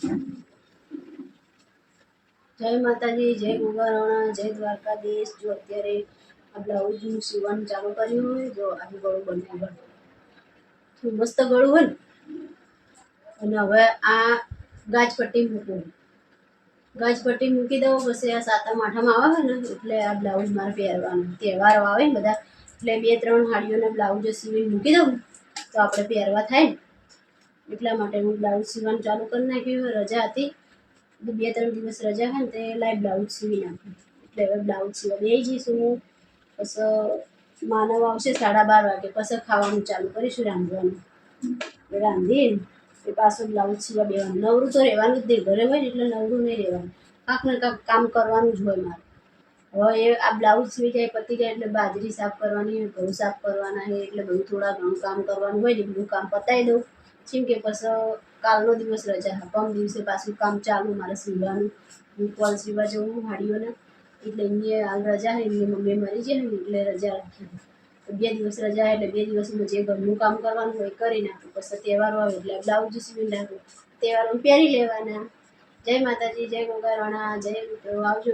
જય માતાજી, જય ગોગારણા, જય દ્વારકાધીશ। જો અત્યારે આ બ્લાઉઝનું સીવવાનું ચાલુ કર્યું હોય, જો આનું ગળું બન્યું હોય મસ્ત ગળું હોય ને। અને હવે આ ગાજપટ્ટી મૂકું, ગાજપટ્ટી મૂકી દઉં। પછી આ સાતમ આઠમ આવે ને એટલે આ બ્લાઉઝ મારે પહેરવાનું, તહેવારો આવે ને બધા એટલે 2-3 હાડીઓના બ્લાઉઝ સીવીને મૂકી દઉં તો આપણે પહેરવા થાય ને, એટલા માટે હું બ્લાઉઝ સીવવાનું ચાલુ કરી નાખ્યું। રજા હતી 2-3 દિવસ રજા હોય ને તે લાઈવ બ્લાઉઝ સીવી નાખ્યું, એટલે હવે બ્લાઉઝ સીવા બેસી જઈશું હું। પછી માનવ આવશે 12:30 વાગે, પછી ખાવાનું ચાલુ કરીશું, રાંધવાનું। રાંધી એ પાછું બ્લાઉઝ સીવા બેવાનું। નવરું તો રહેવાનું જ નહીં, ઘરે હોય ને એટલે નવરું નહીં રહેવાનું, કાંક ને કાંક કામ કરવાનું જ હોય મારે। હવે એ આ બ્લાઉઝ સીવી જાય, પતી જાય એટલે બાજરી સાફ કરવાની, ઘઉં સાફ કરવાના છે, એટલે બધું થોડા ઘણું કામ કરવાનું હોય ને બધું કામ પતાવી દઉં। જેમ કે પછી કાલનો દિવસ રજા, પરમ દિવસે પાછું કામ ચાલુ મારે સીવવાનું। હું ફોલ સીવવા જવું હાડીઓને, એટલે એમની હાલ રજા છે, એમની મમ્મી મરી જાય ને એટલે રજા રાખી। 2 દિવસ રજા એટલે 2 દિવસમાં જે ઘરનું કામ કરવાનું હોય કરી નાખું। પછી તહેવારો આવે એટલે બ્લાઉઝ સીવી નાખું, તહેવારોમાં પહેરી લેવાના। જય માતાજી, જય ગોગારણા, જય મિત્રો, આવજો।